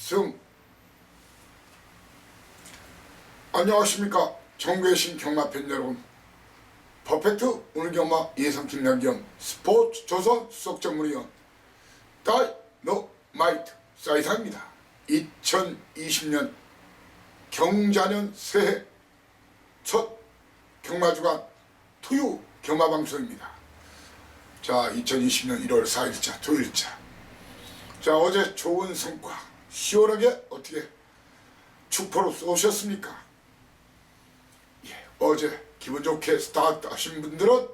승. 안녕하십니까 정교신 경마팬 여러분. 퍼펙트 오늘 경마 예상 김남경 스포츠 조선 수석 전문위원 다이너마이트 사이사입니다. 2020년 경자년 새해 첫 경마주간 토요 경마방송입니다. 자, 2020년 1월 4일자 토요일자. 자, 어제 좋은 성과 시원하게 어떻게 축포로 쏘셨습니까? 예, 어제 기분 좋게 스타트 하신 분들은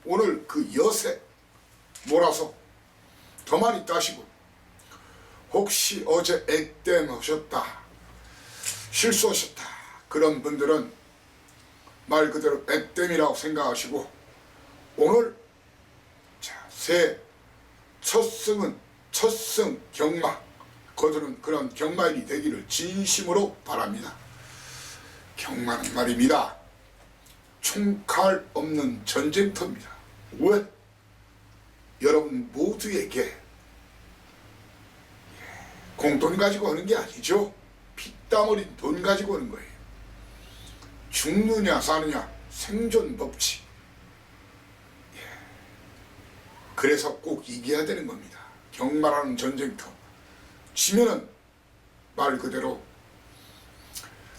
오늘 그 여세 몰아서 더 많이 따시고, 혹시 어제 액땜 하셨다, 실수하셨다 그런 분들은 말 그대로 액땜이라고 생각하시고, 오늘 자, 새 첫승 경마 거두는 그런 경마일이 되기를 진심으로 바랍니다. 경마는 말입니다, 총칼 없는 전쟁터입니다. 왜? 여러분 모두에게 공돈 가지고 오는 게 아니죠. 피땀 흘린 돈 가지고 오는 거예요. 죽느냐 사느냐 생존 법칙. 그래서 꼭 이겨야 되는 겁니다. 경마라는 전쟁터. 지면은 말 그대로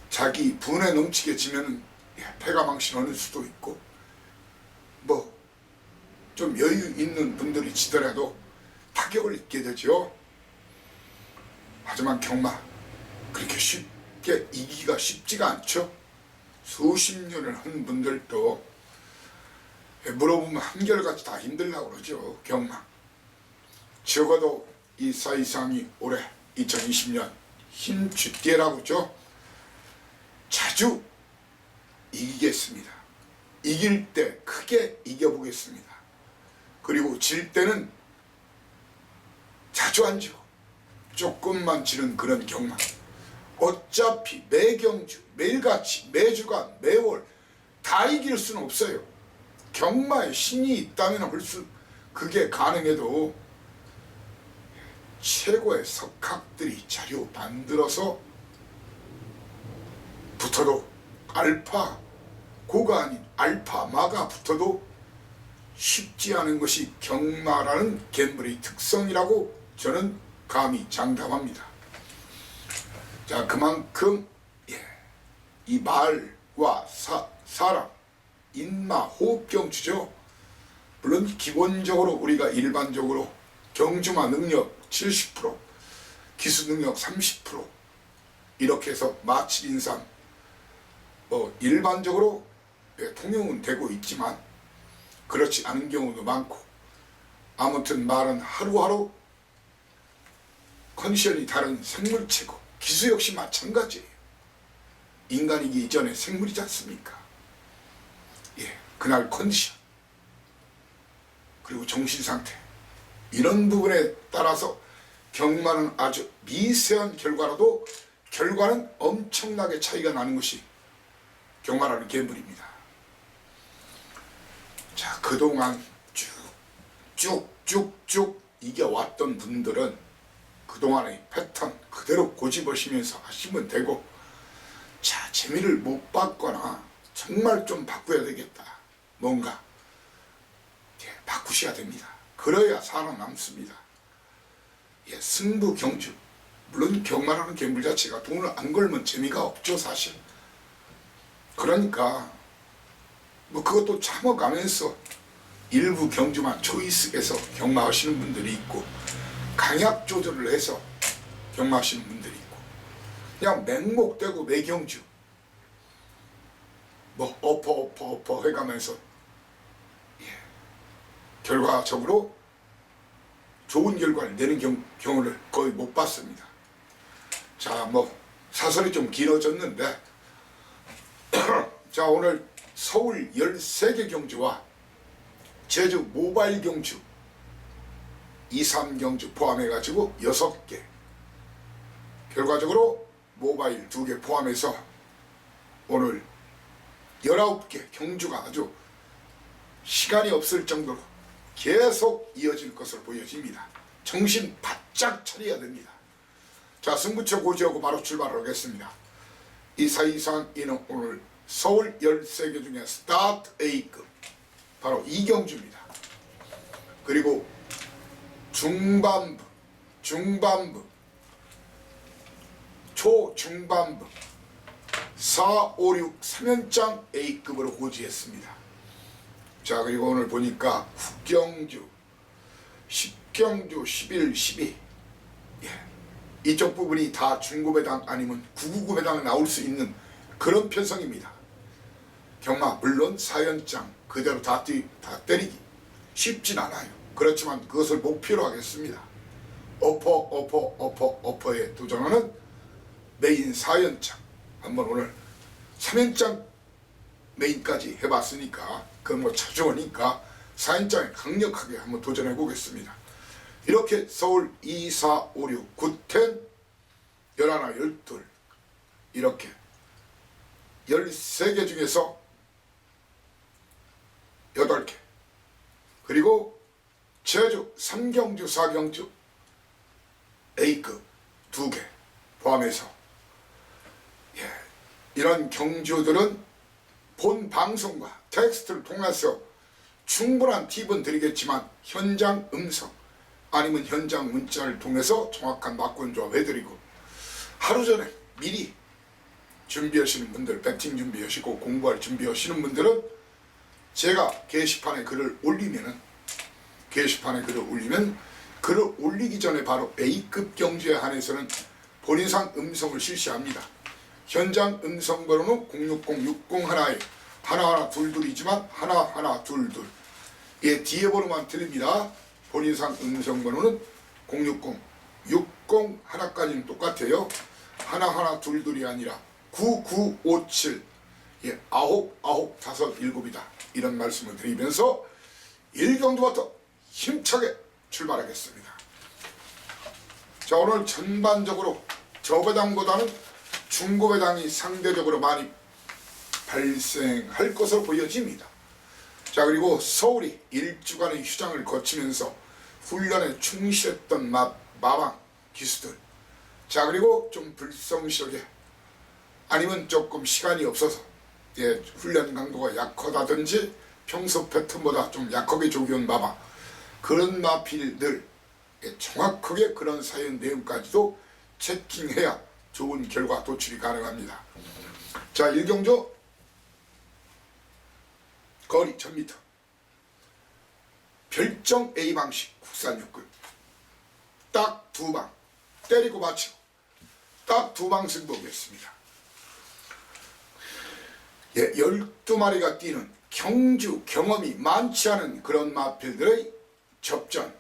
자기 분에 넘치게 지면은 패가 망신하는 수도 있고, 뭐 좀 여유 있는 분들이 지더라도 타격을 입게 되죠. 하지만 경마 그렇게 쉽게 이기기가 쉽지가 않죠. 수십 년을 한 분들도 물어보면 한결같이 다 힘들다고 그러죠. 경마. 적어도 이 사이상이 올해 2020년 흰 쥐띠라고 그러죠. 자주 이기겠습니다. 이길 때 크게 이겨보겠습니다. 그리고 질 때는 자주 안 지고 조금만 지는 그런 경마. 어차피 매경주, 매일같이, 매주간, 매월 다 이길 수는 없어요. 경마에 신이 있다면 벌써 그게 가능해도 최고의 석학들이 자료 만들어서 붙어도 알파 고가 아닌 알파 마가 붙어도 쉽지 않은 것이 경마라는 갬블의 특성이라고 저는 감히 장담합니다. 자, 그만큼 이 말과 사람, 인마, 호흡경주죠. 물론 기본적으로 우리가 일반적으로 경주마 능력 70%, 기수 능력 30% 이렇게 해서 마칠인삼 일반적으로 통용은 되고 있지만 그렇지 않은 경우도 많고, 아무튼 말은 하루하루 컨디션이 다른 생물체고, 기수 역시 마찬가지예요. 인간이기 이전에 생물이지 않습니까? 그날 컨디션 그리고 정신상태, 이런 부분에 따라서 경마는 아주 미세한 결과라도 결과는 엄청나게 차이가 나는 것이 경마라는 갬블입니다. 자, 그동안 쭉쭉쭉 이겨왔던 분들은 그동안의 패턴 그대로 고집하시면서 하시면 되고, 자, 재미를 못 봤거나 정말 좀 바꿔야 되겠다, 뭔가 바꾸셔야 됩니다. 그래야 살아남습니다. 승부 경주, 물론 경마라는 갬블 자체가 돈을 안 걸면 재미가 없죠, 사실. 그러니까 뭐 그것도 참아가면서 일부 경주만 초이스해서 경마하시는 분들이 있고, 강약 조절을 해서 경마하시는 분들이 있고, 그냥 맹목되고 매경주 뭐 엎어 해가면서 결과적으로 좋은 결과를 내는 경우를 거의 못 봤습니다. 자, 뭐 사설이 좀 길어졌는데 자, 오늘 서울 13개 경주와 제주 모바일 경주 2, 3경주 포함해가지고 6개, 결과적으로 모바일 2개 포함해서 오늘 19개 경주가 아주 시간이 없을 정도로 계속 이어질 것으로 보여집니다. 정신 바짝 차려야 됩니다. 자, 승부처 고지하고 바로 출발하겠습니다. 이사이상이는 오늘 서울 13개 중에 스타트 A급 바로 이경주입니다. 그리고 중반부, 초중반부 4, 5, 6 3연장 A급으로 고지했습니다. 자, 그리고 오늘 보니까 국경주, 10경주, 11, 12 이쪽 부분이 다 중고배당 아니면 999배당 나올 수 있는 그런 편성입니다. 경마 물론 4연장 그대로 다 때리기 쉽진 않아요. 그렇지만 그것을 목표로 하겠습니다. 어퍼에 도전하는 메인 4연장 한번 오늘 3연장 메인까지 해봤으니까 그건 뭐 자주오니까 4연장에 강력하게 한번 도전해 보겠습니다. 이렇게 서울 2, 4, 5, 6, 9, 10, 11, 12 이렇게 13개 중에서 8개 그리고 제주 3경주 4경주 A급 2개 포함해서 이런 경주들은 본 방송과 텍스트를 통해서 충분한 팁은 드리겠지만 현장 음성 아니면 현장 문자를 통해서 정확한 막권 조합 해드리고 하루 전에 미리 준비하시는 분들, 배팅 준비하시고 공부할 준비하시는 분들은 제가 게시판에 글을 올리면 글을 올리기 전에 바로 A급 경주에 한해서는 본인상 음성을 실시합니다. 현장 음성 번호는 060-601에 하나하나 둘둘이지만 하나하나 둘둘 예, 뒤에 번호만 드립니다. 본인상 음성 번호는 060-60 하나까지는 똑같아요. 하나하나 둘둘이 아니라 9957 예, 957이다 이런 말씀을 드리면서 1경주부터 힘차게 출발하겠습니다. 자, 오늘 전반적으로 저배당보다는 중고배당이 상대적으로 많이 발생할 것으로 보여집니다. 자, 그리고 서울이 일주간의 휴장을 거치면서 훈련에 충실했던 마방 기수들, 자, 그리고 좀 불성실하게 아니면 조금 시간이 없어서 예, 훈련 강도가 약하다든지 평소 패턴보다 좀 약하게 조기온 마방 그런 마필들 예, 정확하게 그런 사연 내용까지도 체킹해야 좋은 결과 도출이 가능합니다. 자, 1경주 거리 1000m 별정 A 방식 국산 육군 딱 2방 때리고 맞히고 딱 2방 승부하겠습니다. 예, 12마리가 뛰는 경주 경험이 많지 않은 그런 마필들의 접전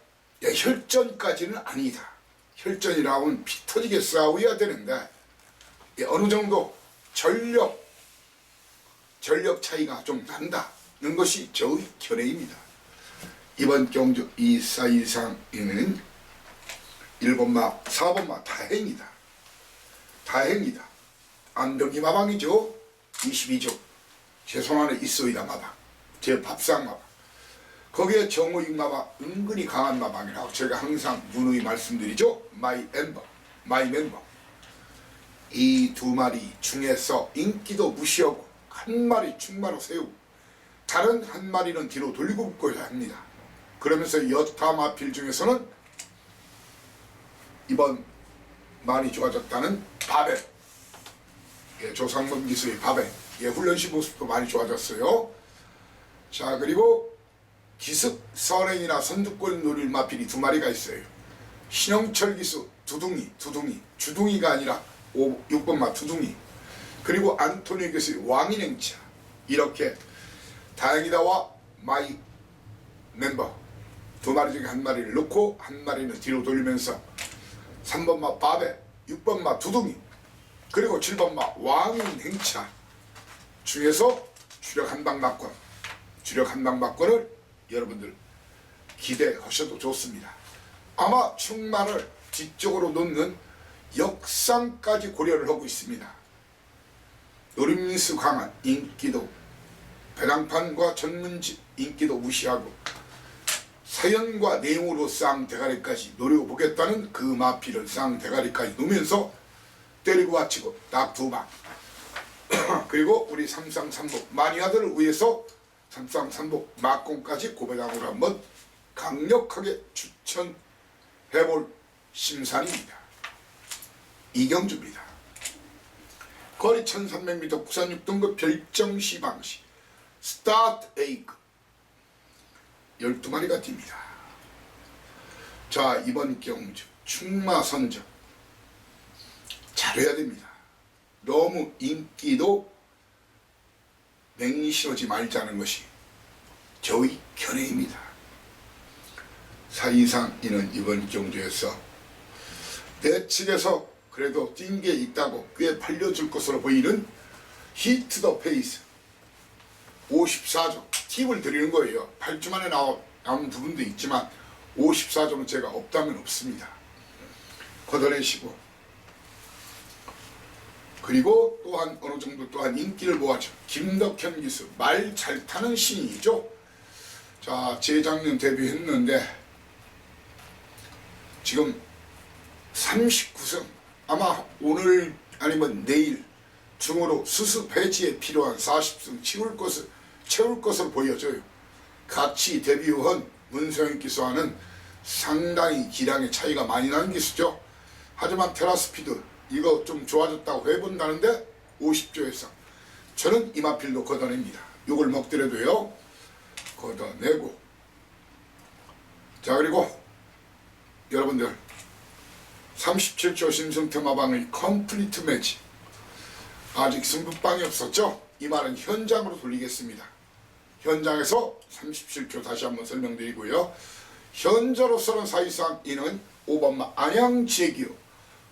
예, 혈전까지는 아니다. 혈전이라고 하면 피 터지게 싸워야 되는데 예, 어느 정도 전력 차이가 좀 난다는 것이 저의 견해입니다. 이번 경주 242상에는 1번마 4번마 다행이다. 안덕이 마방이죠. 22조 제 손안에 있어이다 마방 제 밥상 마방 거기에 정호익 마방 은근히 강한 마방이라고 제가 항상 누누이 말씀드리죠. 마이 멤버 이 2마리 중에서 인기도 무시하고 한 마리 충마로 세우고 다른 한 마리는 뒤로 돌리고 붙고야 합니다. 그러면서 여타 마필 중에서는 이번 많이 좋아졌다는 바벨 예, 조상범 기수의 바벨 예, 훈련시 모습도 많이 좋아졌어요. 자, 그리고 기습 선행이나 선두권 노릴 마필이 2마리가 있어요. 신영철 기수 주둥이가 아니라 6번마 두둥이 그리고 안토니 기수의 왕인행차 이렇게 다행이다와 마이 멤버 2마리 중에 한 마리를 넣고 한 마리는 뒤로 돌리면서 3번마 바벨 6번마 두둥이 그리고 7번마 왕인 행차 중에서 주력 한방 막권을 여러분들 기대하셔도 좋습니다. 아마 충만을 뒤쪽으로 놓는 역상까지 고려를 하고 있습니다. 노림수 강한 인기도 배당판과 전문직 인기도 무시하고 사연과 내용으로 쌍대가리까지 노려보겠다는 그 마피를 쌍대가리까지 놓으면서 때리고 받치고 딱 2방. 그리고 우리 삼상삼복 마니아들을 위해서 삼상삼복 막공까지 고배당으로 한번 강력하게 추천해볼 심산입니다. 이경주입니다. 거리 1300m 국산 6등급 별정 시방시 스타트 A급 12마리가 뜁니다. 자, 이번 경주 충마선적 잘해야 됩니다. 너무 인기도 맹신하지 말자는 것이 저희 견해입니다. 사이상 이는 이번 경주에서 내 측에서 그래도 뛴 게 있다고 꽤 팔려줄 것으로 보이는 히트 더 페이스 54점 팁을 드리는 거예요. 8주 만에 나온 부분도 있지만 54점은 제가 없다면 없습니다. 걷어내시고, 그리고 또한 어느 정도 또한 인기를 모아줘 김덕현 기수 말 잘 타는 신인이죠. 자, 재작년 데뷔했는데 지금 39승, 아마 오늘 아니면 내일 중으로 수습 해지에 필요한 40승 채울 것으로 보여져요. 같이 데뷔한 문성현 기수와는 상당히 기량의 차이가 많이 나는 기수죠. 하지만 테라스피드 이거 좀 좋아졌다고 해본다는데 50조 이상. 저는 이마필도 걷어냅니다. 요걸 먹더라도요 걷어내고. 자, 그리고 여러분들 37조 심승태마방의 컴플리트 매치 아직 승부방이 없었죠? 이 말은 현장으로 돌리겠습니다. 현장에서 37조 다시 한번 설명드리고요. 현저로서는 사실상 이는 5번마 안양제기호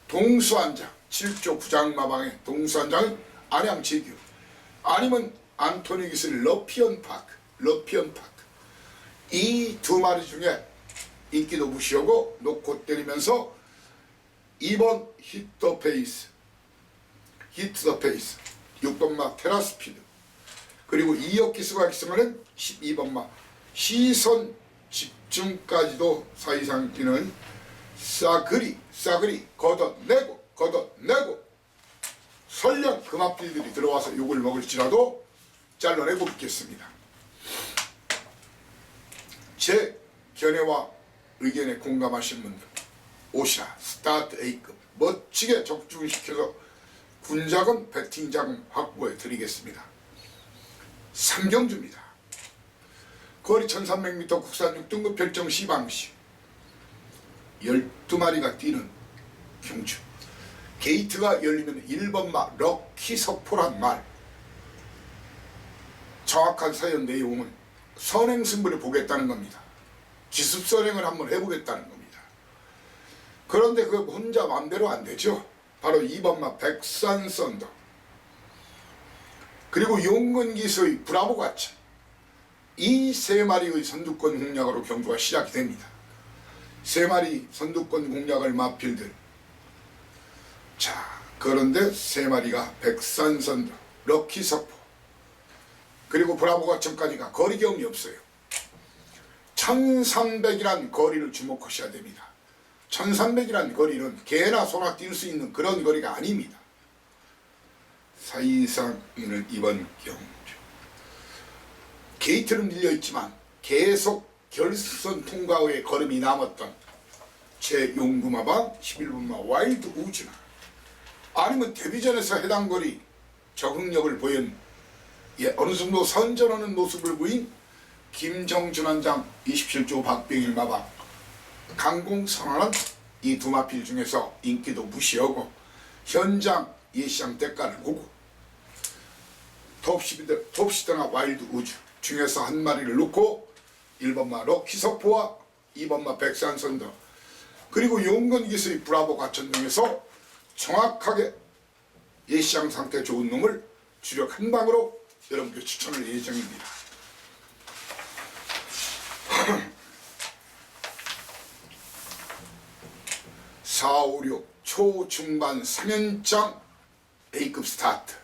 동수안장 7조 부장마방의 동수안장은 안양제기호, 아니면 안토니 기술 러피언파크 이 2마리 중에 인기도 무시하고 놓고 때리면서 2번 히트 더 페이스 6번마 테라스피드, 그리고 2억 기수가 기승하는 12번마 시선 집중까지도 사이상 뛰는 싸그리 걷어내고 설령 금합들이 들어와서 욕을 먹을지라도 잘라내고 있겠습니다. 제 견해와 의견에 공감하신 분들 오시라 스타트 A급 멋지게 적중시켜서 군자금 배팅자금 확보해 드리겠습니다. 삼경주입니다. 거리 1300m 국산 6등급 별정 시방시 12마리가 뛰는 경주. 게이트가 열리면 1번마 럭키석포란 말. 정확한 사연 내용은 선행승부를 보겠다는 겁니다. 기습선행을 한번 해보겠다는 겁니다. 그런데 그 혼자 마음대로 안 되죠. 바로 2번마 백산선더, 그리고 용근기수의 브라보가차, 이 3마리의 선두권 공략으로 경주가 시작이 됩니다. 3마리 선두권 공략을 마필들. 자, 그런데 3마리가 백산선더, 럭키석포, 그리고 브라보가천까지가 거리 경험이 없어요. 1300이란 거리를 주목하셔야 됩니다. 1300이란 거리는 개나 소나 뛸 수 있는 그런 거리가 아닙니다. 사이상 이는 이번 경주 게이트는 밀려있지만 계속 결선 통과의 걸음이 남았던 제 용구마방 11번마 와일드 우즈나, 아니면 데뷔전에서 해당 거리 적응력을 보인 어느 정도 선전하는 모습을 보인 김정준 한장 27조 박병일 마방, 강공선언한 이 2마필 중에서 인기도 무시하고 현장 예시장 대가를 보고 톱시드나 와일드 우즈 중에서 한 마리를 놓고 1번마 럭키석포와 2번마 백산선더, 그리고 용건기수의 브라보 가천 등에서 정확하게 예시장 상태 좋은 놈을 주력 한 방으로 여러분께 추천할 예정입니다. 4, 5, 6 초중반 3연장 A급 스타트.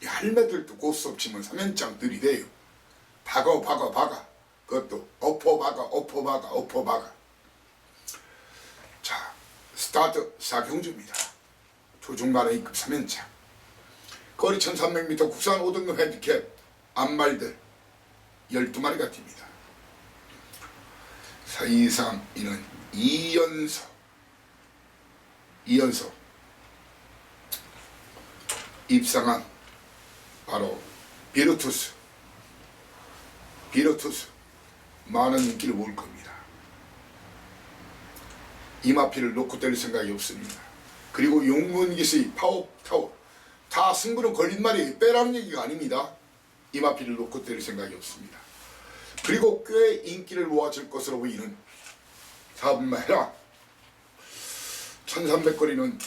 이 할매들도 고스톱 치면 3연장 들이대요. 박아. 그 그것도 엎어박아. 자, 스타트 4경주입니다. 조중반의 A급 3연차. 거리 1300m 국산 5등급 핸디캡 암말들 12마리가 뜁니다. 사이상 이는 2연속 입상한 바로 비르투스 많은 인기를 모을 겁니다. 이마피를 놓고 때릴 생각이 없습니다. 그리고 용문기수의 파워타워 다 승부는 걸린말이 빼라는 얘기가 아닙니다. 이마피를 놓고 때릴 생각이 없습니다. 그리고 꽤 인기를 모아줄 것으로 보이는 4분마 해라 1300거리는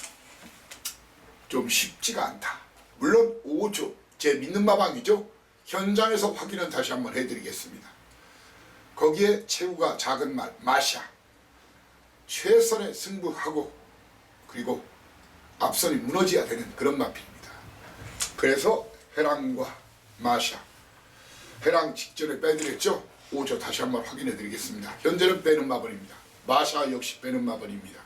좀 쉽지가 않다. 물론 5조 제 믿는 마방이죠. 현장에서 확인은 다시 한번 해드리겠습니다. 거기에 체구가 작은 말 마샤 최선의 승부하고 그리고 앞선이 무너져야 되는 그런 마필입니다. 그래서 해랑과 마샤 해랑 직전에 빼드렸죠. 5조 다시 한번 확인해 드리겠습니다. 현재는 빼는 마번입니다. 마샤 역시 빼는 마번입니다.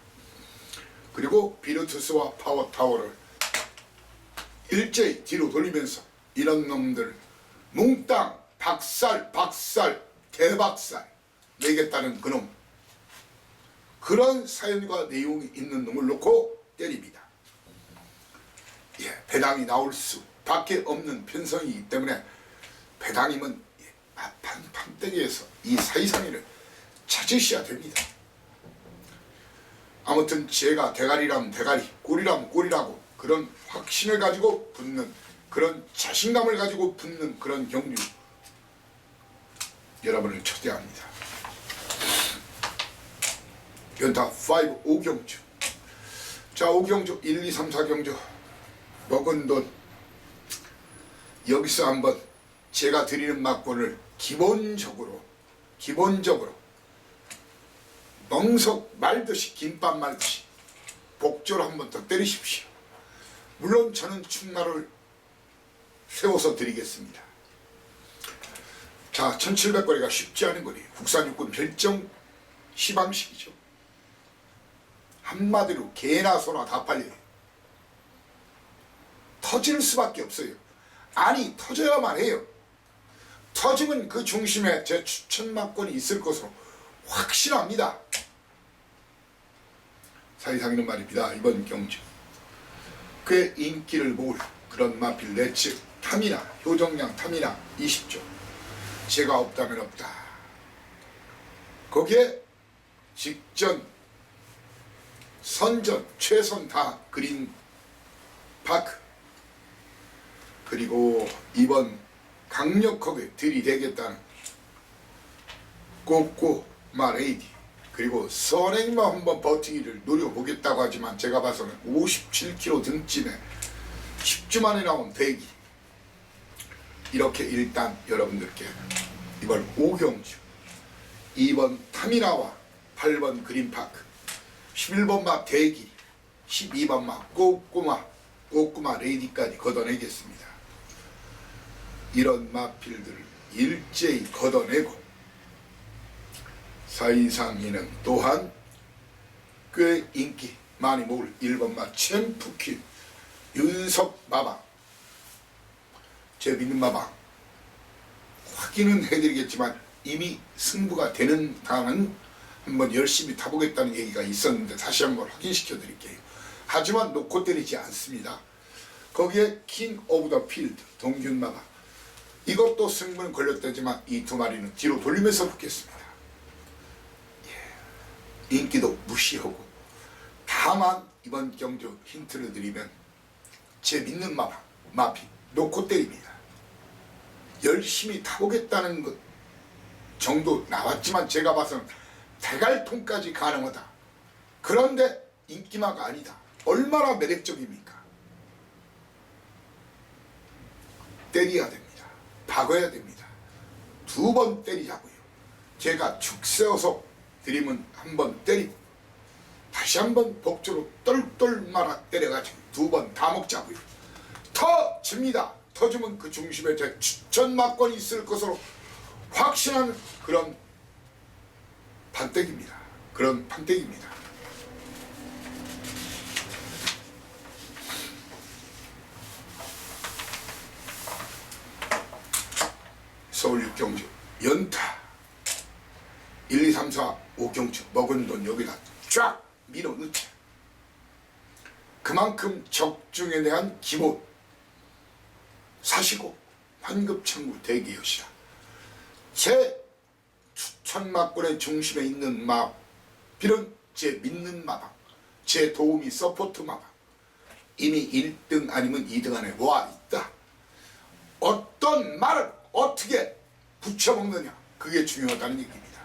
그리고 비르투스와 파워타워를 일제히 뒤로 돌리면서 이런 놈들 몽땅 박살 대박살 내겠다는 그놈 그런 사연과 내용이 있는 놈을 놓고 때립니다. 배당이 나올 수밖에 없는 편성이기 때문에 배당임은 판때기에서 이 사이상의를 찾으셔야 됩니다. 아무튼 제가 대가리라면 대가리, 꼴이라면 꼴이라고 그런 확신을 가지고 붙는 그런 자신감을 가지고 붙는 그런 경주 여러분을 초대합니다. 연타 5경주. 자, 5경주 1, 2, 3, 4경주 먹은 돈 여기서 한번 제가 드리는 막권을 기본적으로 멍석 말듯이 김밥 말듯이 복조를 한번 더 때리십시오. 물론 저는 충나를 세워서 드리겠습니다. 자, 1700거리가 쉽지 않은 거리. 국산 육군 별정 시방식이죠. 한마디로 개나 소나 다 팔려요. 터질 수밖에 없어요. 아니 터져야만 해요. 터지면 그 중심에 제 추천 막권이 있을 것으로 확신합니다. 사이상이는 말입니다. 이번 경주 꽤 인기를 모을 그런 마필 내측 탐이나 효정량 탐이나 20조 제가 없다면 없다. 거기에 직전 선전 최선 다 그린 파크 그리고 이번 강력하게 들이대겠다는 꼬꼬마 레이디 그리고 선행만 한번 버티기를 노려보겠다고 하지만 제가 봐서는 57kg 등짐에 10주 만에 나온 대기 이렇게 일단 여러분들께 이번 5경주 2번 타미나와 8번 그린파크 11번 마 대기 12번 마 꼬꼬마 레이디까지 걷어내겠습니다. 이런 마필들을 일제히 걷어내고 사이상이는 또한 꽤 인기 많이 모을 1번마 챔프퀸 윤석 마방 제 믿는 마방 확인은 해드리겠지만 이미 승부가 되는 당은 한번 열심히 타보겠다는 얘기가 있었는데 다시 한번 확인시켜 드릴게요. 하지만 놓고 때리지 않습니다. 거기에 킹 오브 더 필드 동균 마방 이것도 승부는 걸렸다지만 이 두 마리는 뒤로 돌리면서 붙겠습니다. 인기도 무시하고 다만 이번 경주 힌트를 드리면 제 믿는 마피 놓고 때립니다. 열심히 타보겠다는 것 정도 나왔지만 제가 봐서는 대갈통까지 가능하다. 그런데 인기마가 아니다. 얼마나 매력적입니까? 때려야 됩니다. 박아야 됩니다. 2번 때리자고요. 제가 축 세워서 드리면 한번 때리고 다시 한번 복조로 똘똘 말아 때려가지고 2번 다 먹자고요. 터집니다. 터지면 그 중심에 제 추천 막권이 있을 것으로 확신하는 그런 판때기입니다. 그런 판때기입니다. 서울 6경주 연타 1, 2, 3, 4, 5경주 먹은 돈 여기다 쫙 밀어넣자. 그만큼 적중에 대한 기본 사시고 환급청구 대기여시라. 제 추천막군의 중심에 있는 마음, 비록 제 믿는 마방, 제 도우미 서포트 마방, 이미 1등 아니면 2등 안에 와 있다. 어떤 말을 어떻게 붙여먹느냐, 그게 중요하다는 얘기입니다.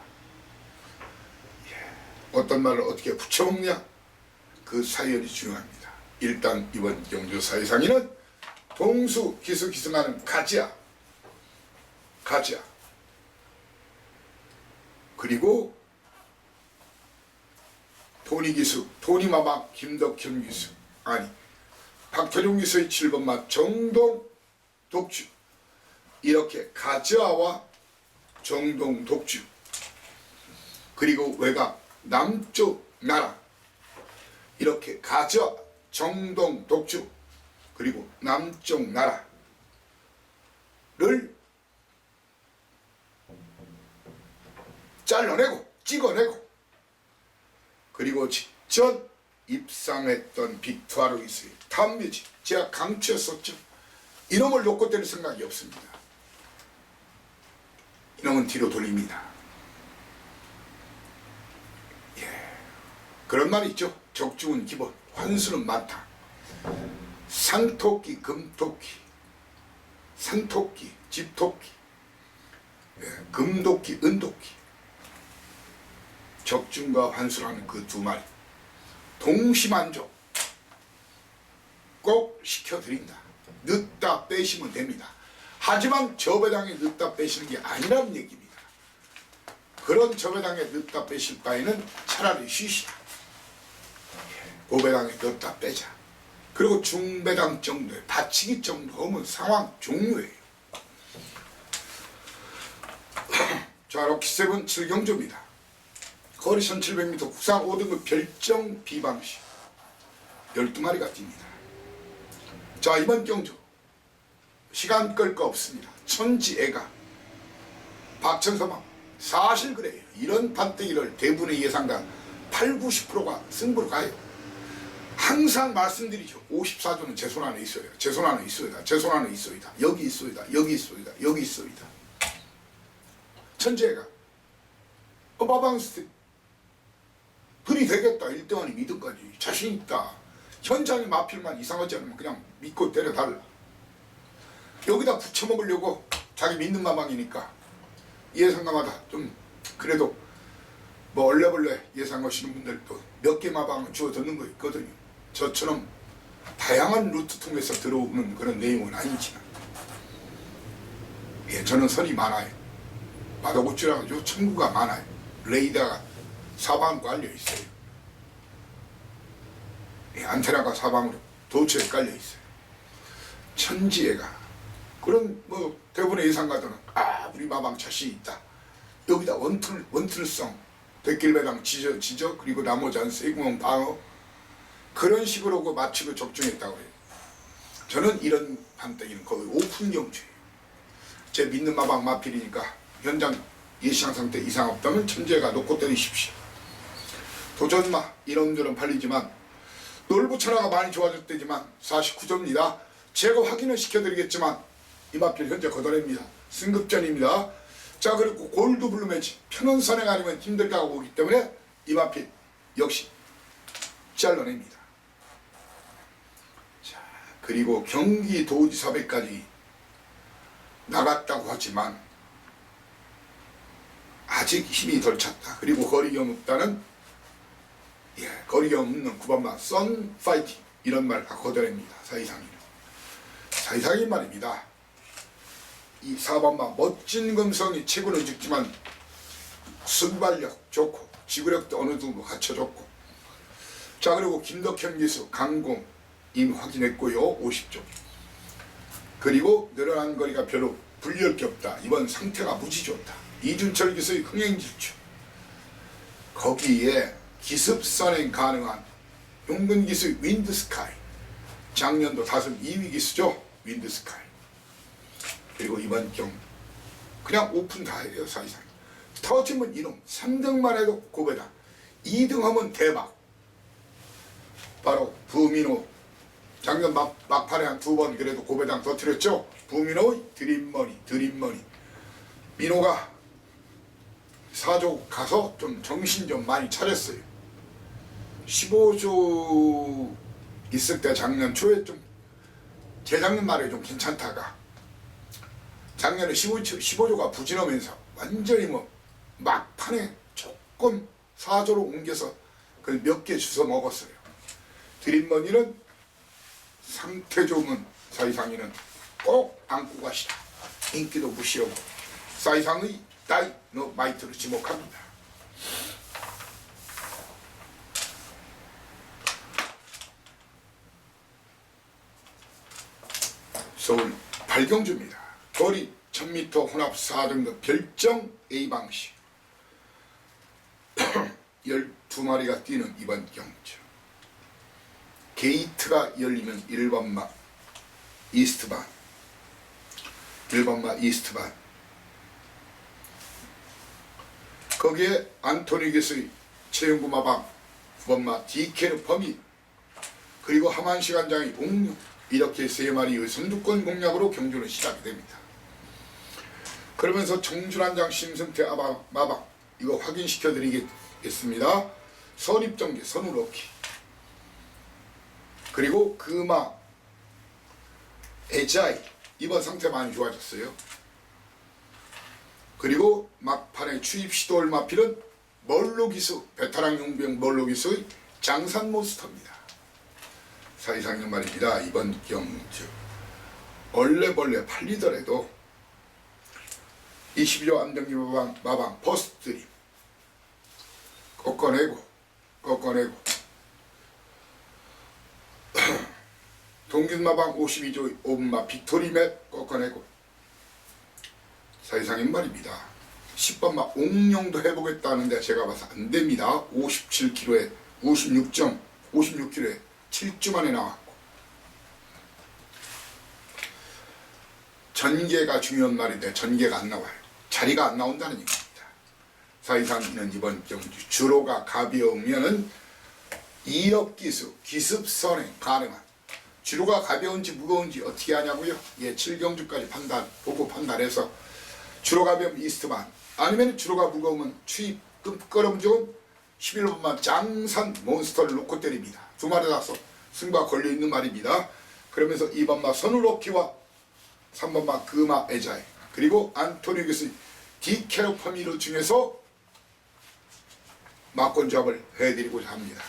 어떤 말을 어떻게 붙여먹느냐, 그 사연이 중요합니다. 일단 이번 경주 사회상의는 동수 기승기승하는 가지야, 그리고 토니기수, 토니마마 김덕현 기수, 아니 박태룡 기수의 7번마 정동 독주, 이렇게 가지아와 정동 독주, 그리고 외곽 남쪽 나라, 이렇게 가지아 정동 독주 그리고 남쪽 나라를 잘라내고 찍어내고, 그리고 직전 입상했던 빅투아르 기수의 탐묘지, 제가 강추했었죠. 이놈을 놓고 때릴 생각이 없습니다. 이놈은 뒤로 돌립니다. 그런 말이 있죠. 적중은 기본, 환수는 많다. 상토끼, 금토끼, 산토끼, 집토끼, 금도끼, 은도끼, 적중과 환수라는 그 두 마리 동시만족 꼭 시켜드린다. 늦다 빼시면 됩니다. 하지만 저배당에 늦다 빼시는 게 아니라는 얘기입니다. 그런 저배당에 늦다 빼실 바에는 차라리 쉬시라. 고배당에 늦다 빼자. 그리고 중배당 정도에 받치기 정도 하면 상황 종료예요. 자, 럭키세븐 7경주입니다. 거리 1700m 국산 5등급 별정 비방시 12마리가 뜁니다. 자, 이번 경주 시간 끌 거 없습니다. 천지애가 박천서방 사실 그래요. 이런 판때기를 대부분의 예상가 8, 90%가 승부로 가요. 항상 말씀드리죠. 54조는 제 손 안에 있어요. 제 손 안에 있어이다. 제 손 안에 있어이다. 여기 있어이다. 여기 있어이다. 여기 있어이다. 천재가 마방스틱 불이 되겠다. 1등 아니 2등까지 자신 있다. 현장의 마필만 이상하지 않으면 그냥 믿고 때려달라. 여기다 붙여먹으려고 자기 믿는 마방이니까 예상가마다 좀 그래도 뭐 얼레벌레 예상하시는 분들도 몇 개 마방을 주워 듣는 거 있거든요. 저처럼 다양한 루트 통해서 들어오는 그런 내용은 아니지만, 저는 선이 많아요. 마도고추라고 천구가 많아요. 레이더가 사방으로 깔려 있어요. 안테나가 사방으로 도처에 깔려 있어요. 천지애가 그런 뭐 대부분의 예상가들은 우리 마방 자신 있다. 여기다 원틀성 백길배당 지저 그리고 나머지 한 세구멍 방어 그런 식으로 그 맞추고 적중했다고 해요. 저는 이런 판때기는 거의 오픈 경주예요. 제 믿는 마방 마필이니까 현장 예시장 상태 이상 없다면 천재가 놓고 때리십시오. 도전마 이놈들은 팔리지만 놀부천하가 많이 좋아졌대지만 49점입니다. 제가 확인을 시켜드리겠지만 이마필 현재 걷어냅니다. 승급전입니다. 자, 그리고 골드 블루 매치 편원선행 아니면 힘들게 하고 오기 때문에 이마필 역시 잘라냅니다. 자, 그리고 경기도지사배까지 나갔다고 하지만 아직 힘이 덜 찼다. 그리고 거리경 없다는 거리경 없는 9번마 선 파이팅 이런 말 다 걷어냅니다. 사이상이 말입니다. 이 4번마 멋진 금성이 최고는 죽지만 순발력 좋고 지구력도 어느 정도 갖춰졌고, 자, 그리고 김덕현 기수 강공 이미 확인했고요. 50점. 그리고 늘어난 거리가 별로 불리할 게 없다. 이번 상태가 무지 좋다. 이준철 기수의 흥행질주, 거기에 기습 선행 가능한 용근 기수의 윈드스카이, 작년도 다승 2위 기수죠. 윈드스카이. 그리고 이번 경 그냥 오픈 다 해요. 사실상 터치면 이놈 3등만 해도 고배다. 2등 하면 대박. 바로 부민호, 작년 막판에 한 2번 그래도 고배당 터뜨렸죠. 부민호의 드림머니. 민호가 사조 가서 좀 정신 좀 많이 차렸어요. 15조 있을 때 작년 초에 좀, 재작년 말에 좀 괜찮다가 작년에 15조가 부진하면서 완전히 뭐 막판에 조금 4조로 옮겨서 그걸 몇 개 주워 먹었어요. 드림머니는 상태 좋으면 사이상이는 꼭 안고 가시라. 인기도 무시하고 사이상의 다이너마이트로 지목합니다. 서울 발경주입니다. 거리 1000m 혼합 4등급 별정 A방식 12마리가 뛰는 이번 경주. 게이트가 열리면 1번마 이스트반, 1번마 이스트반, 거기에 안토니 기수의 최영구 마방, 9번마 디케르 범위, 그리고 하만시간장의 옥류, 이렇게 3마리의 선두권 공략으로 경주는 시작이 됩니다. 그러면서 정준한장 심승태 마방 이거 확인시켜 드리겠습니다. 선입정계 선우로키, 그리고 금마 에자이 이번 상태 많이 좋아졌어요. 그리고 막판에 추입 시도를 마필은 멀로기수, 베테랑 용병 멀로기수의 장산몬스터입니다. 사이상형 말입니다. 이번 경주 얼레벌레 팔리더라도 22조 안정기 마방 버스트림 꺾어내고 동균마방 52조 5분마 빅토리맷 꺾어내고 사이상인 말입니다. 10번마 옥룡도 해보겠다는데 제가 봐서 안됩니다. 57kg에 56kg에 7주 만에 나왔고, 전개가 중요한 말인데 전개가 안 나와요. 자리가 안 나온다는 얘기입니다. 사이상은 이번 경주 주로가 가벼우면은 2억 기수 기습 선행 가능한, 주로가 가벼운지 무거운지 어떻게 하냐고요? 예, 7경주까지 보고 판단해서 주로 가벼우면 이스트반, 아니면 주로가 무거우면 추입 끌어무조금 11번만 장산 몬스터를 놓고 때립니다. 2마리 나서 승부가 걸려있는 말입니다. 그러면서 2번마 선우로키와 3번마 금마 에자이, 그리고 안토니 기수 디케르 퍼미르 중에서 막권 조합을 해드리고자 합니다.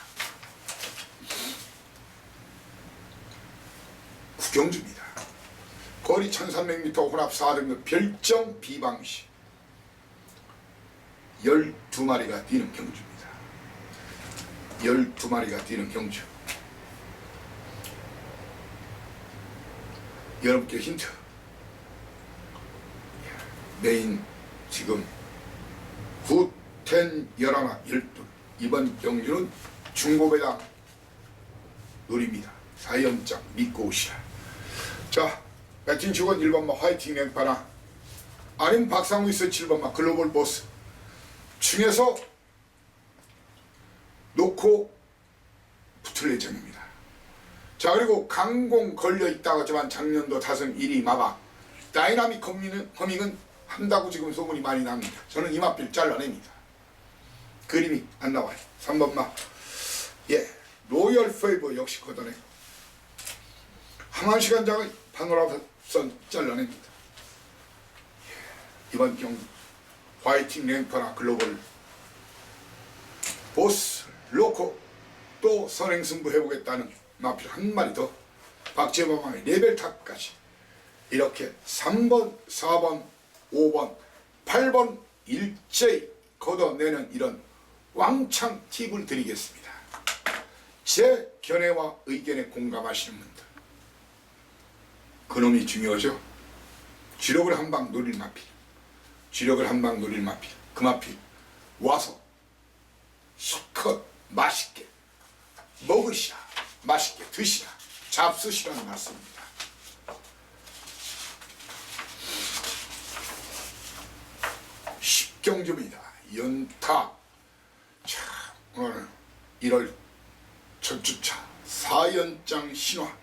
구경주입니다. 거리 1300m 혼합 4등급 별정 B방식 12마리가 뛰는 경주입니다. 12마리가 뛰는 경주. 여러분께 힌트. 메인 지금 9, 10, 11, 12 이번 경주는 중고배당 노립니다. 4연장 믿고 오시라. 자, 배팅 직원 1번마 화이팅 랭파나, 아님 박상우 있어 7번마 글로벌 보스 중에서 놓고 붙을 예정입니다. 자, 그리고 강공 걸려있다고 하지만 작년도 다승 1위 마방 다이나믹 허밍은 한다고 지금 소문이 많이 납니다. 저는 이마필 잘라냅니다. 그림이 안 나와요. 3번마 예, 로열 페이버 역시 걷어내 항한시간장의 파노라선 잘라냅니다. 이번 경기 화이팅 랭퍼나 글로벌 보스 로코 또 선행승부 해보겠다는 마필 한 마리 더, 박재범왕의 레벨탑까지 이렇게 3번, 4번, 5번, 8번 일제히 걷어내는 이런 왕창 팁을 드리겠습니다. 제 견해와 의견에 공감하시는 분들, 그놈이 중요하죠. 쥐력을 한 방 노릴 마필, 쥐력을 한 방 노릴 마필, 그 마필 와서 실컷 맛있게 먹으시라, 맛있게 드시라, 잡수시라는 말씀입니다. 십경주입니다. 연타. 자, 오늘 1월 첫 주차 4연장 신화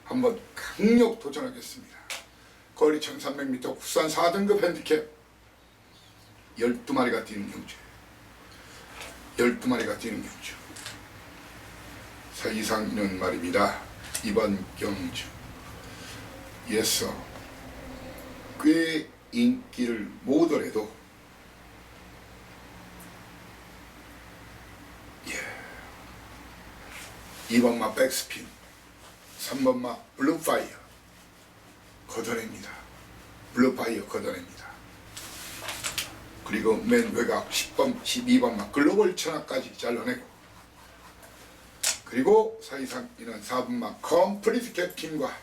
한번 강력 도전하겠습니다. 거리 1300m 국산 4등급 핸디캡 12마리가 뛰는 경주, 12마리가 뛰는 경주. 사이상년 말입니다. 이번 경주에서 꽤 인기를 모으더라도 예, 2번마 백스핀, 3번마 블루파이어 걷어냅니다. 블루파이어 걷어냅니다. 그리고 맨 외곽 10번, 12번마 글로벌 천하까지 잘라내고, 그리고 사이상 이는 4번마 컴플리트 캡틴과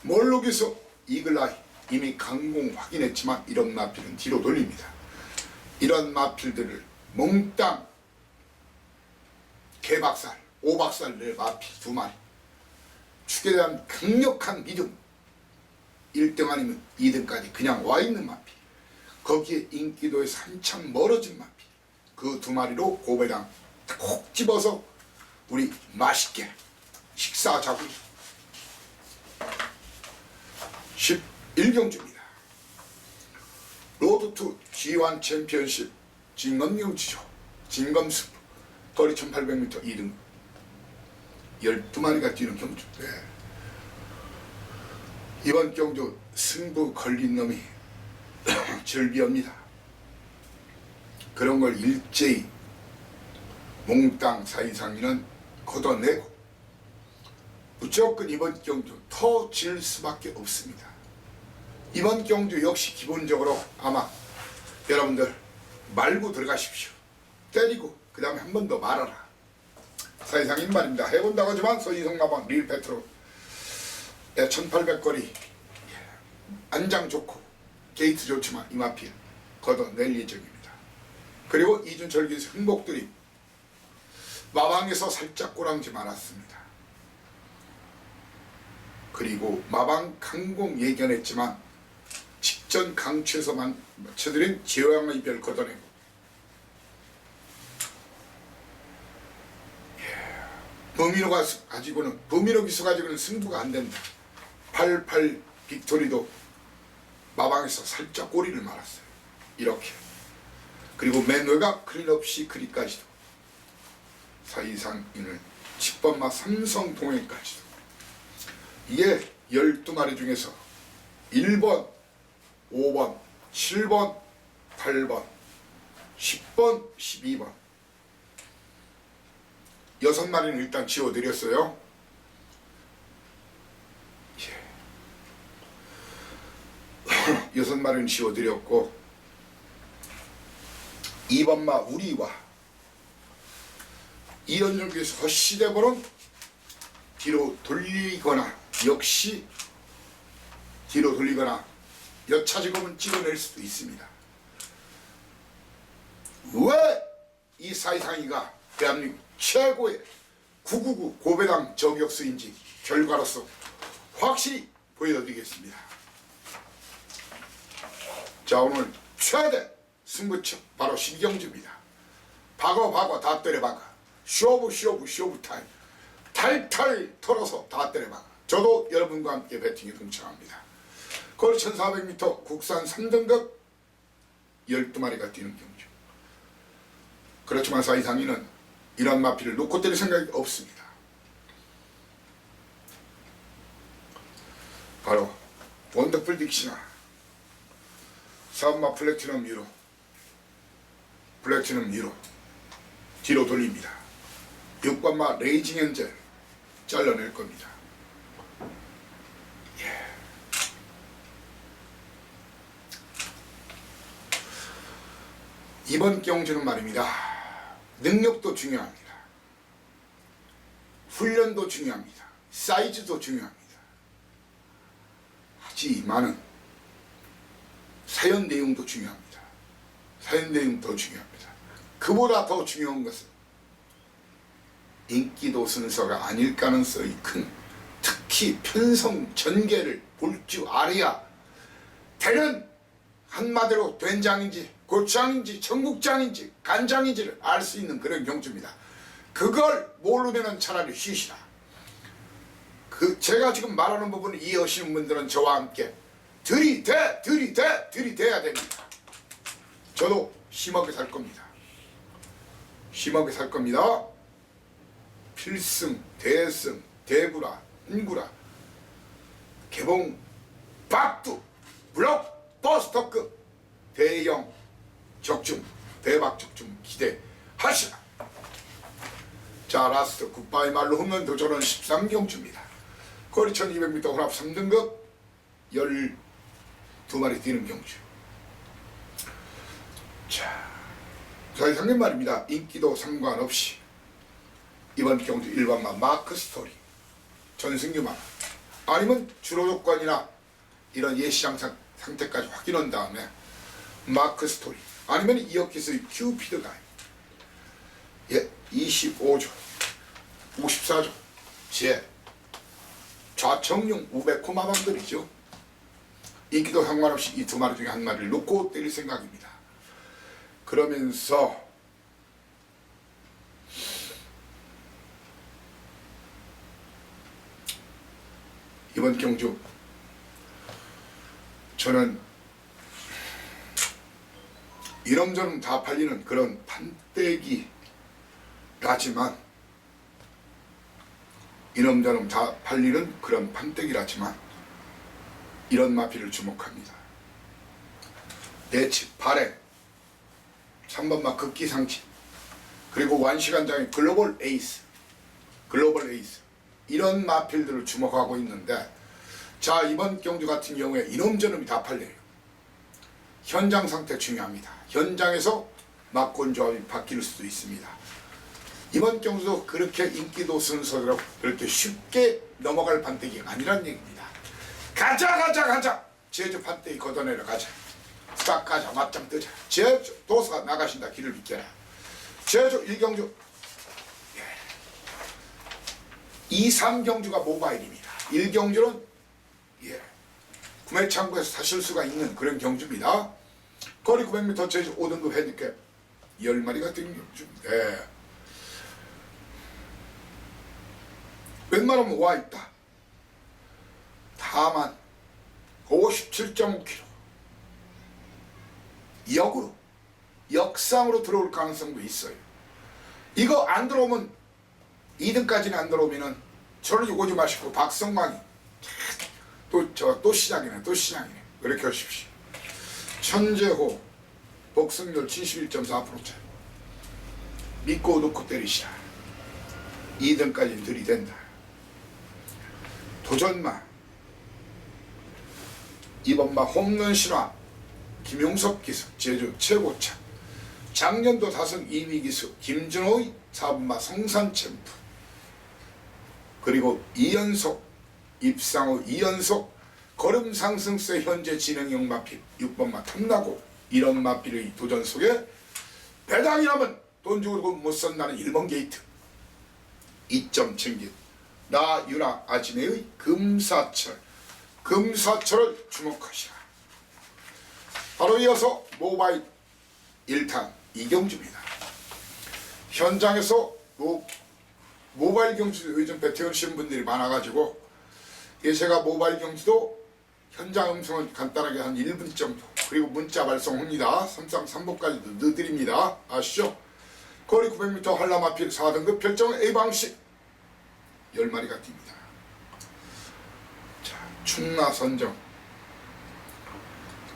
몰록에서 이글라이 이미 강공 확인했지만 이런 마필은 뒤로 돌립니다. 이런 마필들을 몽땅 개박살, 오박살 낼 마필 2마리, 축에 대한 강력한 믿음, 1등 아니면 2등까지 그냥 와있는 마필, 거기에 인기도에서 한참 멀어진 마필, 그 2마리로 고배당 콕 집어서 우리 맛있게 식사하자고요. 11경주입니다. 로드 투 G1 챔피언십 진검경주죠. 진검승부 거리 1800m 2등 12마리가 뛰는 경주. 네. 이번 경주 승부 걸린 놈이 절비합니다. 그런 걸 일제히 몽땅 사이상이는 걷어내고 무조건 이번 경주 터질 수밖에 없습니다. 이번 경주 역시 기본적으로 아마 여러분들 말고 들어가십시오. 때리고 그 다음에 한 번 더 말아라. 사이상인 말입니다. 해본다고 하지만 서이성마방 릴페트로 1800거리 안장 좋고 게이트 좋지만 이마필 걷어낼 예정입니다. 그리고 이준철기에서 흥복들이 마방에서 살짝 꼬랑지 말았습니다. 그리고 마방 강공 예견했지만 직전 강추에서만 맞춰드린 제왕의 이별 걷어내고, 범위로가 가지고는 범위로 기수 가지고는 승부가 안 된다. 88 빅토리도 마방에서 살짝 꼬리를 말았어요. 이렇게. 그리고 맨 외곽 클린업시 그리까지도 사이상인을 10번마 삼성 동행까지도, 이게 12마리 중에서 1번, 5번, 7번, 8번, 10번, 12번 6마리는 일단 지워드렸어요. 예. 6마리는 지워드렸고 2번마 우리와 이연정교에서 허시대보는 뒤로 돌리거나, 역시 뒤로 돌리거나 여차지금은 찍어낼 수도 있습니다. 왜 이 사이상이가 대한민국 최고의 999 고배당 저격수인지 결과로서 확실히 보여드리겠습니다. 자, 오늘 최대 승부처 바로 12경주입니다. 박어 다 때려박아. 쇼부 타임. 탈탈 털어서 다 때려박아. 저도 여러분과 함께 배팅에 동참합니다. 거리 1400m 국산 3등급 12마리가 뛰는 경주. 그렇지만 사이상이는 이런 마필을 놓고 때릴 생각이 없습니다. 바로 원더풀 딕시나 4번마 플래티넘 유로, 플래티넘 유로 뒤로 돌립니다. 6번마 레이징 엔젤 잘라낼 겁니다. 예. 이번 경주는 말입니다. 능력도 중요합니다. 훈련도 중요합니다. 사이즈도 중요합니다. 하지만은 사연 내용도 중요합니다. 사연 내용도 중요합니다. 그보다 더 중요한 것은 인기도 순서가 아닐 가능성이 큰, 특히 편성 전개를 볼 줄 알아야 되는, 한마디로 된장인지 고추장인지 청국장인지 간장인지를 알 수 있는 그런 경주입니다. 그걸 모르면 차라리 쉬시라. 제가 지금 말하는 부분을 이해하시는 분들은 저와 함께 들이대야 됩니다. 저도 심하게 살 겁니다. 심하게 살 겁니다. 필승, 대승, 대구라, 인구라, 개봉, 박두, 블록버스터급 대형 적중, 대박 적중 기대하시라. 자, 라스트 굿바이 말로 홈런 도전은 13경주입니다. 거리 1200m 혼합 3등급 12마리 뛰는 경주. 자, 이상님 말입니다. 인기도 상관없이 이번 경주 일반마 마크 스토리, 전승규만 아니면 주로 조건이나 이런 예시장 상태까지 확인한 다음에 마크 스토리 아니면 이어키스의 큐피드 가이, 예, 25조 54조 제 좌청용 500코마방들이죠. 인기도 상관없이 이 두 마리 중에 한 마리를 놓고 때릴 생각입니다. 그러면서 이번 경주 저는 이런저런 다 팔리는 그런 판때기라지만, 이런저런 다 팔리는 그런 판때기라지만 이런 마피를 주목합니다. 내치, 발행, 3번마 극기상치, 그리고 완시간장의 글로벌 에이스, 이런 마필들을 주목하고 있는데, 자, 이번 경주 같은 경우에 이놈저놈이 다 팔려요. 현장 상태 중요합니다. 현장에서 막권 조합이 바뀔 수도 있습니다. 이번 경주도 그렇게 인기도 순서대로 그렇게 쉽게 넘어갈 판때기가 아니란 얘기입니다. 가자 제주 판때기 걷어내려 가자. 딱 가자. 맞짱 뜨자. 제주 도사 나가신다. 길을 비켜라. 제주 1경주 2, 3경주가 모바일입니다. 1경주는 구매 창구에서 사실 수가 있는 그런 경주입니다. 거리 900m 제주 5등급 헤드캡 10마리가 뛴 경주입니다. 웬만하면 와있다. 다만 57.5km 역상으로 들어올 가능성도 있어요. 이거 안 들어오면 2등까지는 안 들어오면은 저를 오지 마시고 박성광이 또 시작이네. 그렇게 하십시오. 천재호 복승률 71.4%차 믿고 놓고 때리시라. 2등까지는 들이댄다. 도전마 이번마 홈런 신화 김용석 기수 제주 최고차, 작년도 다승 2위 기수 김준호의 4번마 성산 챔프, 그리고 입상후 2연속 걸음 상승세 현재 진행형 마필 6번마 탐나고, 이런 마필의 도전 속에 배당이라면 돈 주고 못 산다는 1번 게이트 2점 챙긴 나 유나 아지매의 금사철을 주목하시라. 바로 이어서 모바일 1탄 이경주입니다. 현장에서 모바일 경주 요즘 배태우시는 분들이 많아가지고 제가 모바일 경주도 현장 음성은 간단하게 한 1분 정도, 그리고 문자 발송합니다. 333번까지도 넣어드립니다. 아시죠? 거리 900m 한라마필 4등급 별정 A방식 10마리가 뜁니다. 자, 충나 선정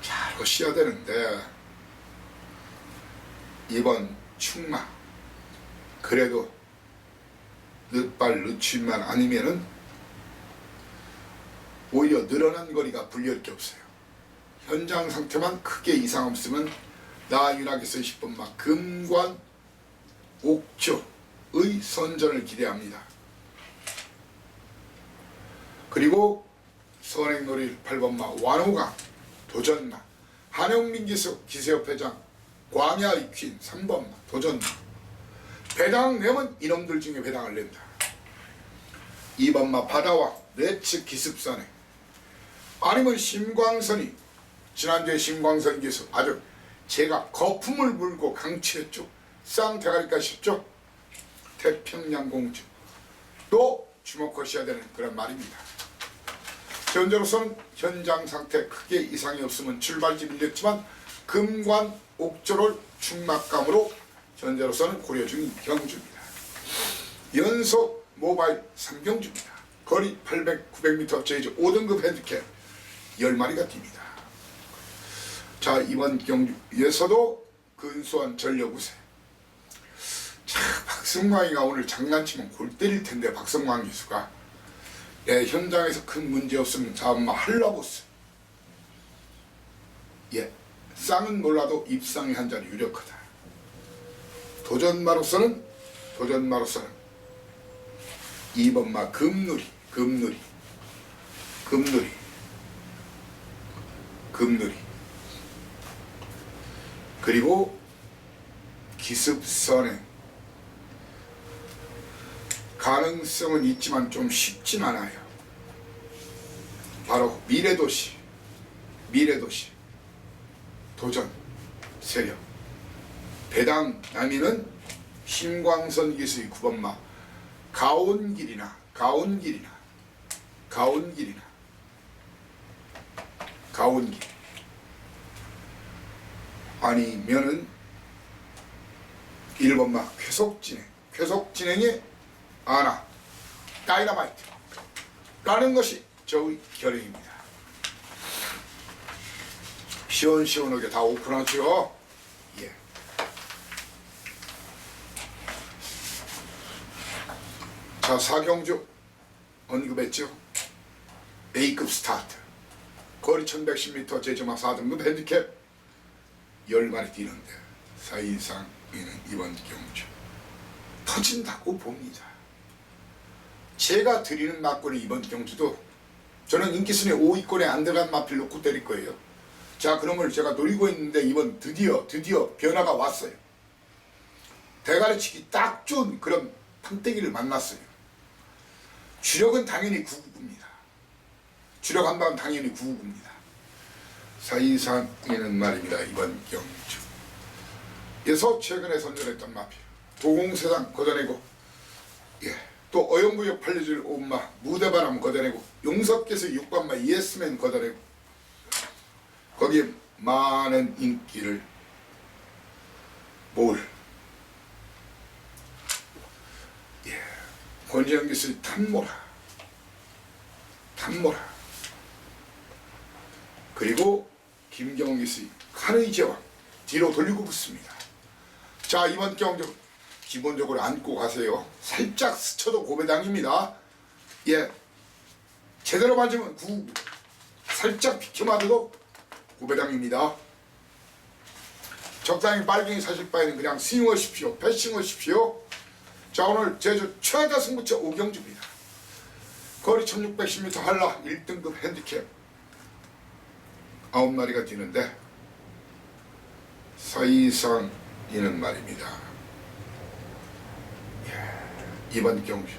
잘 하셔야 되는데, 이번 충나 그래도 늦발 늦춤만 아니면은 오히려 늘어난 거리가 불리할 게 없어요. 현장 상태만 크게 이상 없으면 나 윤학에서 10번마 금관 옥조의 선전을 기대합니다. 그리고 선행놀이 8번마 완호강 도전마 한영민 기수 기세협회장, 광야의 퀸 3번 도전. 배당 내면 이놈들 중에 배당을 낸다. 2번 바다왕 내측 기습선에, 아니면 심광선이, 지난주에 심광선 기수 아주 제가 거품을 불고 강추했죠. 쌍대가리까 싶죠. 태평양 공주 또 주목하셔야 되는 그런 말입니다. 현재로서는 현장 상태 크게 이상이 없으면 출발지 밀렸지만 금관 옥조를 충막감으로 현재로서는 고려 중인 경주입니다. 연속 모바일 3경주입니다. 거리 800, 900m 제주 5등급 핸디캡 10마리가 뜁니다. 자, 이번 경주에서도 근소한 전력 우세. 자, 박성광이가 오늘 장난치면 골 때릴 텐데, 박성광 기수가 현장에서 큰 문제 없으면 다음 할라보스. 쌍은 몰라도 입상이 한 자리 유력하다. 도전마로서는 2번마 금누리 그리고 기습선행. 가능성은 있지만 좀 쉽진 않아요. 바로 미래도시 도전 세력. 배당 남이는 심광선 기수의 9번마 가온길이나 아니면은 1번마 쾌속진행의 아나 다이너마이트 라는 것이 저의 결의입니다. 시원시원하게 다 오픈하죠. 자, 4경주 언급했죠. A급 스타트, 거리 1110m, 제주마 4등급 핸디캡 10마리 뛰는데 사이상에는 이번 경주 터진다고 봅니다. 제가 드리는 막골이 이번 경주도 저는 인기순위 5위권에 안 들어간 마필 놓고 때릴 거예요. 자, 그러면 제가 노리고 있는데 이번 드디어 변화가 왔어요. 대가리치기 딱 좋은 그런 탐떼기를 만났어요. 주력은 당연히 999입니다. 주력 한 방은 당연히 999입니다. 사이상에는 말입니다. 이번 경주에서 최근에 선전했던 마필 도공세상 걷어내고, 또 어영부역 팔려줄 엄마 무대바람 걷어내고, 용석께서 6번마 예스맨 걷어내고, 거기에 많은 인기를 모을 권지영 기수의 탐모라 그리고 김경훈 기수의 카누이 제왕 뒤로 돌리고 붙습니다. 자, 이번 경주 기본적으로 안고 가세요. 살짝 스쳐도 고배당입니다. 제대로 맞으면 9, 살짝 비켜 맞아도 고배당입니다. 적당히 빨갱이 사실 바에는 그냥 스윙하십시오. 패싱하십시오. 자, 오늘 제주 최다 승부처 5경주입니다. 거리 1610m 한라 1등급 핸디캡 9마리가 뛰는데 사이상이는 말입니다. 이번 경주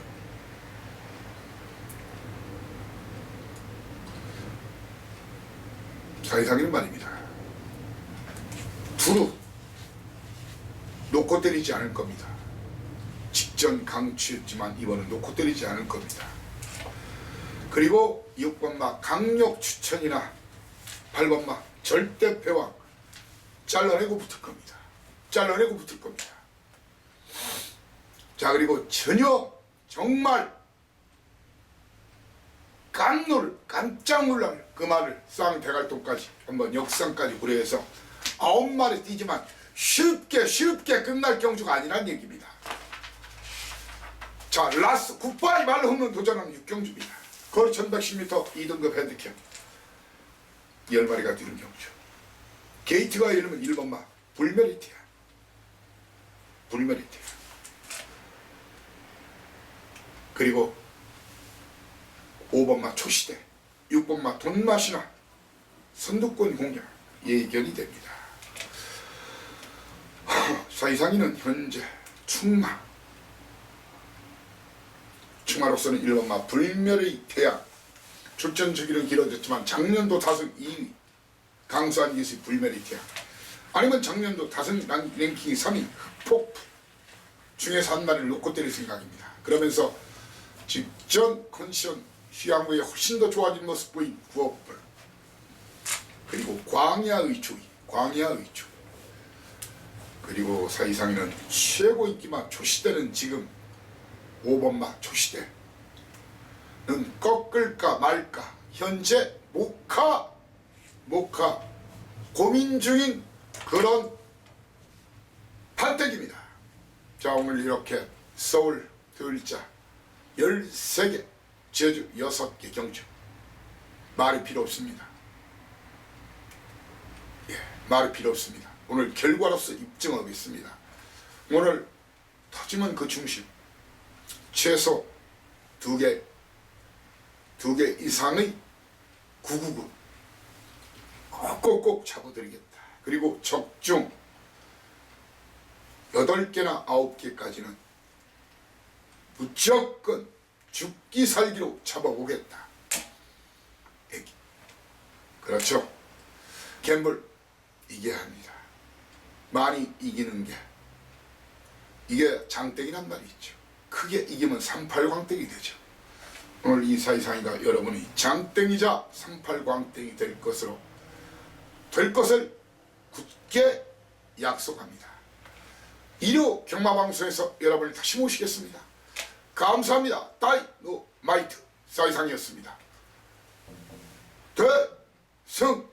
사이상이는 말입니다. 두루 놓고 때리지 않을 겁니다. 직전 강추였지만 이번은 놓고 때리지 않을 겁니다. 그리고 6번마 강력 추천이나 8번마 절대 패왕 잘라내고 붙을 겁니다. 자, 그리고 전혀 정말 깜짝 놀랄 그 말을 쌍대갈통까지 한번 역상까지 고려해서 9마리 뛰지만 쉽게 끝날 경주가 아니란 얘기입니다. 자, 라스 굿바이 말로 홈런 도전하는 6경주입니다. 거리 1110m 2등급 핸디캡 10마리가 뛰는 경주. 게이트가 이르면 1번마 불메리티아 그리고 5번마 초시대, 6번마 돈맛이나 선두권 공략 예견이 됩니다. 사이상인은 현재 충마로서는 일본마 불멸의 태양, 출전 주기는 길어졌지만 작년도 다승 2위, 강수한 기수의 불멸의 태양, 아니면 작년도 다승 랭킹이 3위 흑폭풍 중에서 한 마리를 놓고 때릴 생각입니다. 그러면서 직전 컨디션 휴양후에 훨씬 더 좋아진 모습 보인 구업불, 그리고 광야의 주의, 그리고 사이상에는 최고 인기마 조시대는 지금 5번마 조시대는 꺾을까 말까 현재 목하 고민 중인 그런 판택입니다. 자, 오늘 이렇게 서울 들자 13개, 제주 6개 경주, 말이 필요 없습니다. 말이 필요 없습니다. 오늘 결과로서 입증하겠습니다. 오늘 터지면 그 중심 최소 2개 이상의 999 꼭꼭 잡아드리겠다. 그리고 적중 8개나 9개까지는 무조건 죽기 살기로 잡아보겠다. 애기. 그렇죠. 갬블 이겨야 합니다. 많이 이기는 게 이게 장땡이란 말이 있죠. 크게 이기면 38광땡이 되죠. 오늘 이 사이상이가 여러분이 장땡이자 38광땡이 될 것을 굳게 약속합니다. 1호 경마방송에서 여러분을 다시 모시겠습니다. 감사합니다. 다이노마이트 사이상이었습니다. 대승